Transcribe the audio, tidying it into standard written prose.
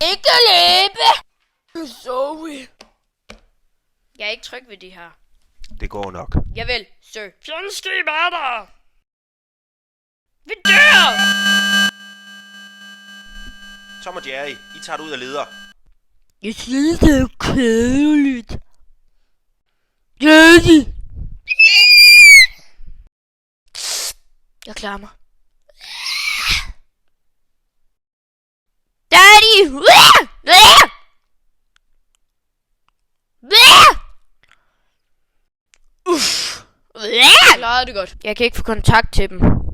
Ikke løbe! Sorry. Jeg er ikke tryg ved det her. Det går nok. Javel, sir. Fjendskib er der! Vi dør! Tom og Jerry, I tager det ud af leder. Jeg synes, det er kedeligt. Daddy! Jeg klarer mig. Daddy! Uff. Jeg klarede det godt. Jeg kan ikke få kontakt til dem.